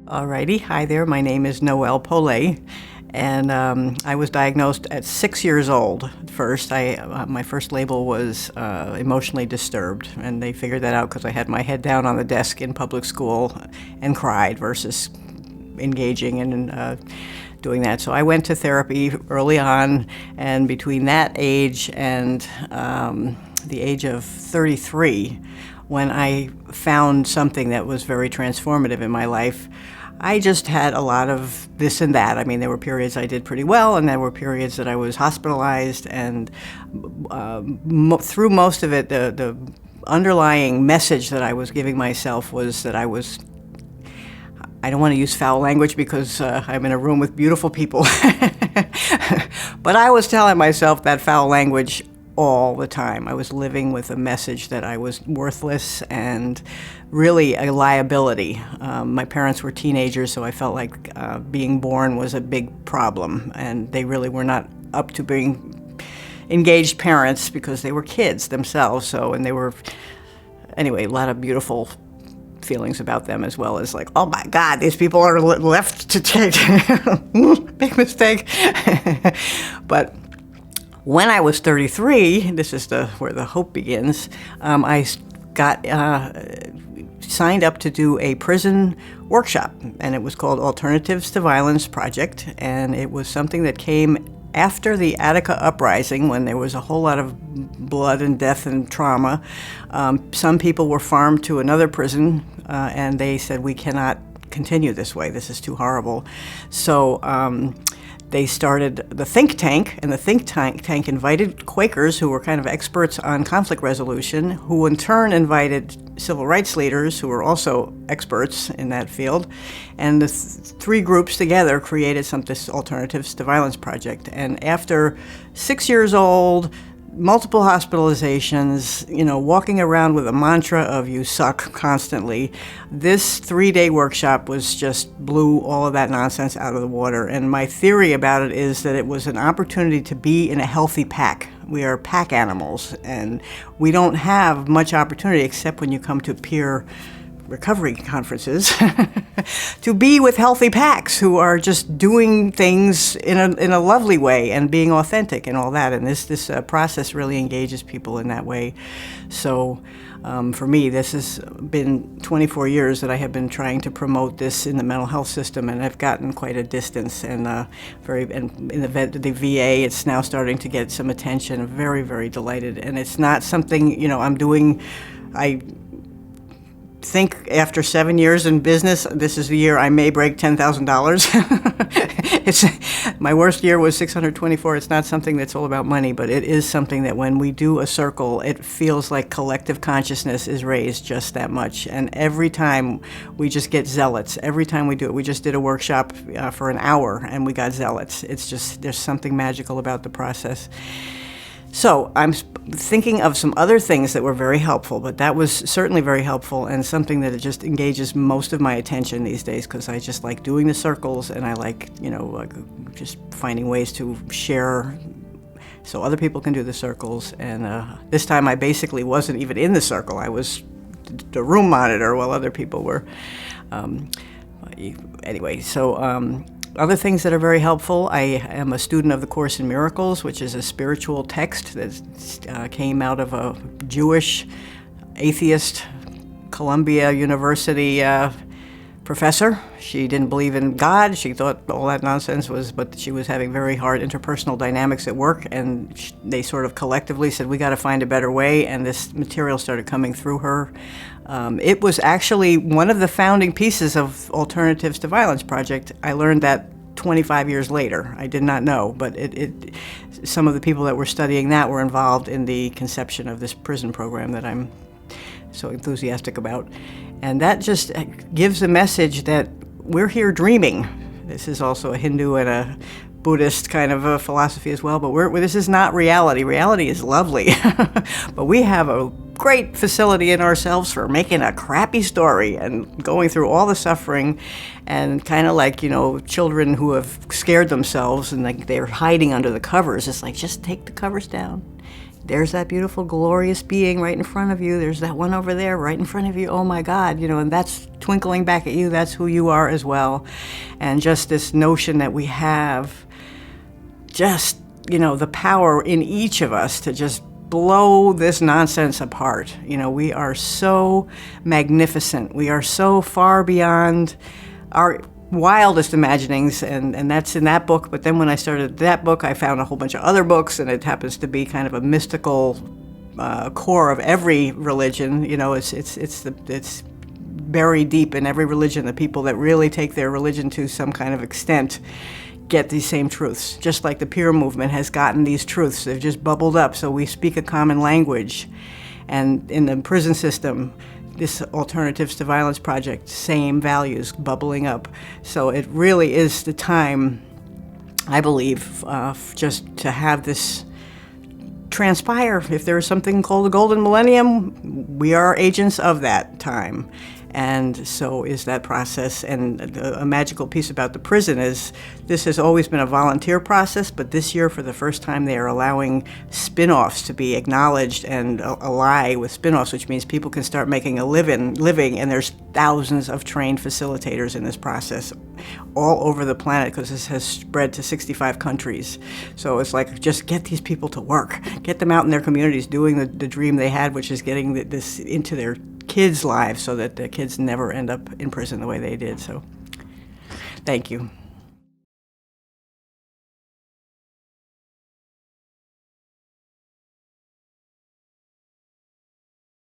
Alrighty, hi there. My name is Noelle Pollet, and I was diagnosed at 6 years old. First, my first label was emotionally disturbed, and they figured that out because I had my head down on the desk in public school and cried versus engaging in doing that. So I went to therapy early on, and between that age and the age of 33, when I found something that was very transformative in my life, I just had a lot of this and that. I mean, there were periods I did pretty well, and there were periods that I was hospitalized, and through most of it, the underlying message that I was giving myself was that I don't want to use foul language because I'm in a room with beautiful people, but I was telling myself that foul language all the time. I was living with a message that I was worthless and really a liability. My parents were teenagers, so I felt like being born was a big problem, and they really were not up to being engaged parents because they were kids themselves. And they were, anyway, a lot of beautiful feelings about them, as well as like, oh my God, these people are left to take big mistake. But when I was 33, this is where the hope begins, I got signed up to do a prison workshop, and it was called Alternatives to Violence Project, and it was something that came after the Attica uprising, when there was a whole lot of blood and death and trauma. Some people were farmed to another prison, and they said, we cannot continue this way, this is too horrible. So they started the think tank, and the think tank invited Quakers who were kind of experts on conflict resolution, who in turn invited civil rights leaders who were also experts in that field. And the three groups together created this Alternatives to Violence Project. And after 6 years old, multiple hospitalizations, walking around with a mantra of you suck constantly, this 3-day workshop just blew all of that nonsense out of the water. And my theory about it is that it was an opportunity to be in a healthy pack. We are pack animals, and we don't have much opportunity except when you come to peer recovery conferences to be with healthy packs who are just doing things in a lovely way and being authentic and all that. And this process really engages people in that way. So for me, this has been 24 years that I have been trying to promote this in the mental health system, and I've gotten quite a distance. And in the VA, it's now starting to get some attention. I'm very, very delighted. And it's not something I'm doing. I think after 7 years in business, this is the year I may break $10,000. My worst year was 624. It's not something that's all about money, but it is something that when we do a circle, it feels like collective consciousness is raised just that much. And every time we just get zealots. Every time we do it, we just did a workshop for an hour and we got zealots. It's just, there's something magical about the process. So I'm thinking of some other things that were very helpful, but that was certainly very helpful and something that it just engages most of my attention these days, because I just like doing the circles, and I like, just finding ways to share so other people can do the circles. And this time I basically wasn't even in the circle. I was the room monitor while other people were. Anyway, so other things that are very helpful, I am a student of the Course in Miracles, which is a spiritual text that came out of a Jewish atheist Columbia University professor. She didn't believe in God. She thought all that nonsense but she was having very hard interpersonal dynamics at work, and they sort of collectively said, we got to find a better way, and this material started coming through her. It was actually one of the founding pieces of Alternatives to Violence Project. I learned that 25 years later. I did not know, but some of the people that were studying that were involved in the conception of this prison program that I'm so enthusiastic about. And that just gives a message that we're here dreaming. This is also a Hindu and a Buddhist kind of a philosophy as well, but this is not reality. Reality is lovely, but we have a great facility in ourselves for making a crappy story and going through all the suffering, and kind of like, children who have scared themselves and like they're hiding under the covers. It's like, just take the covers down. there's that beautiful, glorious being right in front of you. There's that one over there right in front of you. Oh my God, and that's twinkling back at you. That's who you are as well. And just this notion that we have just, the power in each of us to just blow this nonsense apart. We are so magnificent. We are so far beyond our wildest imaginings, and that's in that book. But then when I started that book, I found a whole bunch of other books, and it happens to be kind of a mystical core of every religion. It's buried deep in every religion. The people that really take their religion to some kind of extent get these same truths, just like the peer movement has gotten these truths. They've just bubbled up, so we speak a common language. And in the prison system, this Alternatives to Violence project, same values bubbling up. So it really is the time, I believe, just to have this transpire. If there is something called the Golden Millennium, we are agents of that time. And so is that process. And a magical piece about the prison is this has always been a volunteer process, but this year for the first time they are allowing spin-offs to be acknowledged and ally with spin-offs, which means people can start making a living, and there's thousands of trained facilitators in this process all over the planet, because this has spread to 65 countries. So it's like, just get these people to work, get them out in their communities doing the dream they had, which is getting this into their kids' lives so that the kids never end up in prison the way they did. So thank you.